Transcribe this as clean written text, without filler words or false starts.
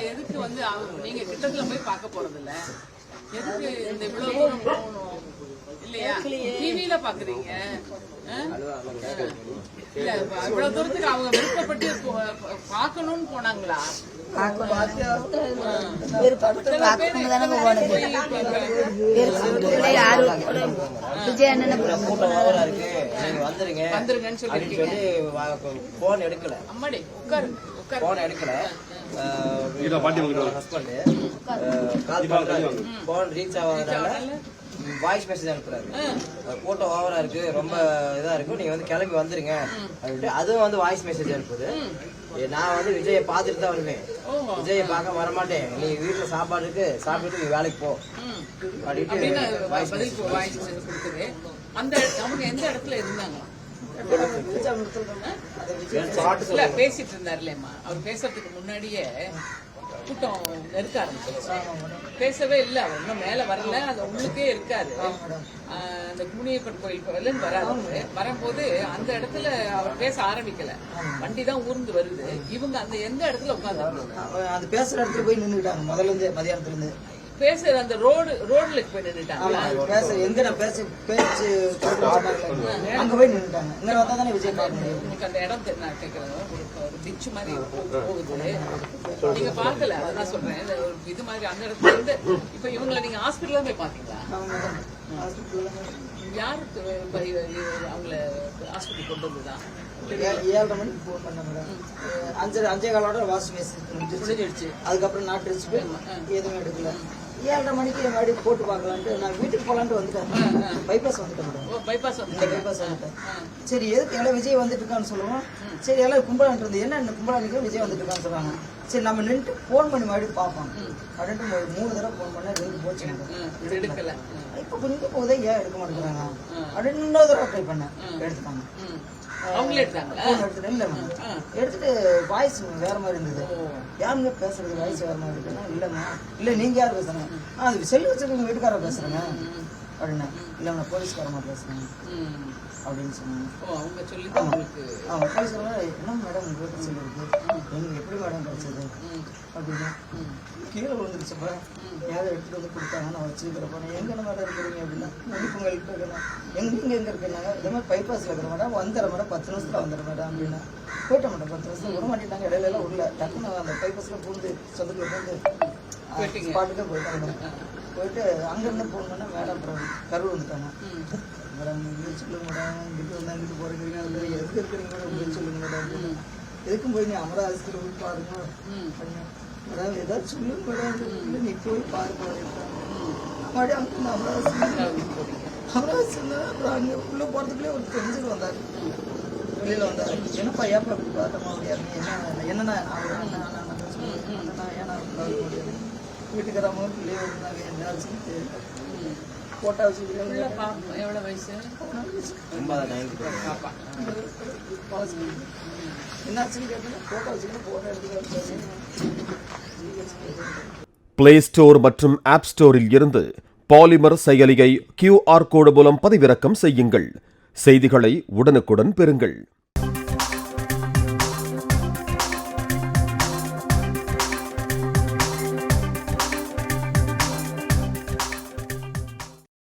எதுக்கு வந்து நீங்க கிட்டத்துல போய் பார்க்க போறது இல்ல, எதுக்கு இந்த இவ்வளவு தூரம் போகணும் இல்லையா? டிவியில பாக்குறீங்க இல்ல, இவ்வளவு தூரத்துக்கு அவங்க விருப்பப்பட்டு பாக்கணும்னு போனாங்களா? விஜய் அண்ணன் வந்துருங்கன்னு சொல்லி போன் எடுக்கல, அம்மாடி உட்காரு போன் எடுக்கல. ஹஸ்பண்ட் போன் ரீச் ஆகாதனால வாய்ஸ் மெசேஜ் அனுப்புறாரு. போட்டோ ஓவரா இருக்கு, ரொம்ப இதா இருக்கு, நீங்க வந்து கிளம்பி வந்துருங்க அப்படின்ட்டு அதுவும் வந்து வாய்ஸ் மெசேஜ் அனுப்புது. நான் வந்து விஜயை பார்த்துட்டு தான் வருவேன், விஜயை பார்க்க வரமாட்டேன், நீ வீட்டுல சாப்பாடு இருக்கு சாப்பிட்டு நீ வேலைக்கு போ அப்படின்ட்டு வாய்ஸ் கொடுக்குது. அந்த அவங்க எந்த இடத்துல இருந்தாங்க பேசிட்டு இருந்தாருலேம்மா? அவர் பேசுறதுக்கு முன்னாடியே கூட்டம் நெருக்க ஆரம்பிச்சு, பேசவே இல்லை, அவர் இன்னும் மேல வரல, அது உள்ளுக்கே இருக்காரு. அந்த முனியப்பன் கோயில் வராது, வரும்போது அந்த இடத்துல அவர் பேச ஆரம்பிக்கல, வண்டி தான் ஊர்ந்து வருது. இவங்க அந்த எந்த இடத்துல உட்காந்து அது பேசுற இடத்துல போய் நின்றுட்டாங்க. முதல்ல இருந்து மதியானத்துல இருந்து பேசுற அந்த ரோடுல போய் நின்றுட்டாங்க. பேச எங்க நான் பேச்சு அங்க போய் நின்றுட்டாங்க. இங்க வந்தா தானே விஜய் பார்க்க முடியும். எனக்கு அந்த இடம் நான் கேட்கறேன், ஒரு டிச்சு மாதிரி போகுது, நீங்க பார்க்கல, அதான் சொல்றேன். இது மாதிரி அந்த இடத்துல இருந்து இப்ப இவங்களை நீங்க ஹாஸ்பிட்டல்ல போய் பாத்தீங்களா? யாரு அவங்கள ஹாஸ்பிட்டல் கொண்டு வந்துதான்? 7:30 மணிக்கு போன் பண்ண மேடம். 5 காலோட வாஷ் மெசேஜ் முடிஞ்சிருச்சு. அதுக்கப்புறம் நாட்டு வச்சுட்டு எதுவும் எடுக்கல. 7:30 மணிக்கு மறுபடியும் போட்டு பார்க்கலான்ட்டு நான் வீட்டுக்கு போலான்ட்டு வந்துட்டேன். பைபாஸ் வந்துட்டேன் மேடம். பைபாஸ் வந்துட்டேன். சரி எதுக்கு எல்லாம் விஜய் வந்துட்டு இருக்கான்னு சொல்லுவோம். சரி எல்லாம் கும்பலான் இருந்தது, என்ன கும்பலானிக்கு விஜய் வந்துட்டு இருக்கான்னு சொல்றாங்க. சரி நம்ம நின்று போன் பண்ணி மறுபடியும் பார்ப்போம் அப்படின்ட்டு 3 தடவை போன் பண்ண ரெண்டு போச்சு எடுக்கல. இப்ப கொஞ்சம் போதே ஏன் எடுக்க மாட்டேங்கிறாங்க அப்படின்னு இன்னொரு தடவை ட்ரை பண்ணேன், எடுத்துட்டாங்க. அவங்களே எடுத்துட்டு வாய்ஸ் வேற மாதிரி இருந்தது. யாருங்க பேசுறது வாய்ஸ் வேற மாதிரி இருக்குன்னா, இல்லைங்க இல்ல நீங்க யாரு பேசுறேங்க, அது செல்லு வச்சிருக்க வீட்டுக்கார பேசுறேங்க அப்படின்னா, இல்ல நான் போலீஸ்காரமா பேசுறேன் அப்படின்னு சொன்னாங்க. அவங்க போலீஸ்கார என்ன மேடம் உங்க வீட்டு செல்லு இருக்கு, எங்களுக்கு எப்படி மேடம் கிடைச்சது அப்படின்னா, கீழே விழுந்துருச்சுப்பா, யாரும் எடுத்துட்டு வந்து கொடுத்தாங்க, நான் வச்சுக்கிறப்ப எங்க மேடம் இருக்கிறீங்க அப்படின்னா, உங்களுக்கு இருக்கேன். நீங்க எங்க இருக்குன்னாங்க, இதே மாதிரி பைபாஸ்ல இருக்கிற மேடம், வந்துடுற மேடம் 10 நிமிஷத்துல வந்துடுற மேடம் அப்படின்னா, போயிட்ட மேடம் 10 நிமிஷத்துல விட மாட்டேட்டாங்க. இடையில எல்லாம் உள்ள டக்குன்னு அந்த பைபாஸ்ல பூந்து சொந்தத்துல பூந்து ஸ்பாட்டுக்கே போயிட்டாங்க. போயிட்டு அங்கிருந்து போன் பண்ணா மேடம் அப்புறம் கருவு வந்துட்டாங்க. மேடம் இங்கே சொல்லுங்க மேடம், இங்கிட்டு வந்தா இங்கிட்டு போறீங்க, அதுல எதுக்கு இருக்கிறீங்க மேடம் இங்கே சொல்லுங்க மேடம், எதுக்கும் போய் நீ அமரா ஆஸ்பத்திரி போய் பாருங்க அப்படின்னா, மேடம் ஏதாவது சொல்லுங்க மேடம், இல்லை நீ போய் பாரு மறுபடியும் அங்கே அமராவதி அப்புறம் அங்கே உள்ள போறதுக்குள்ளே ஒரு தெரிஞ்சுட்டு வந்தாரு, வெளியில வந்தாரு. என்னப்பா ஏப்பா அப்படி பார்த்தமா முடியாது, என்னன்னா ஏன்னா வீட்டுக்காரமாக பிள்ளைய இருந்தாங்க, என்ன போட்டா வச்சுருக்காங்க. எவ்வளவு வயசு? என்னாச்சுன்னு கேட்டா போட்டோ வச்சுக்கிட்டு போட்டோ எடுத்துக்க. பிளே ஸ்டோர் மற்றும் ஆப் ஸ்டோரில் இருந்து பாலிமர் செயலியை QR கோடு மூலம் பதிவிறக்கம் செய்யுங்கள். செய்திகளை உடனுக்குடன் பெறுங்கள்.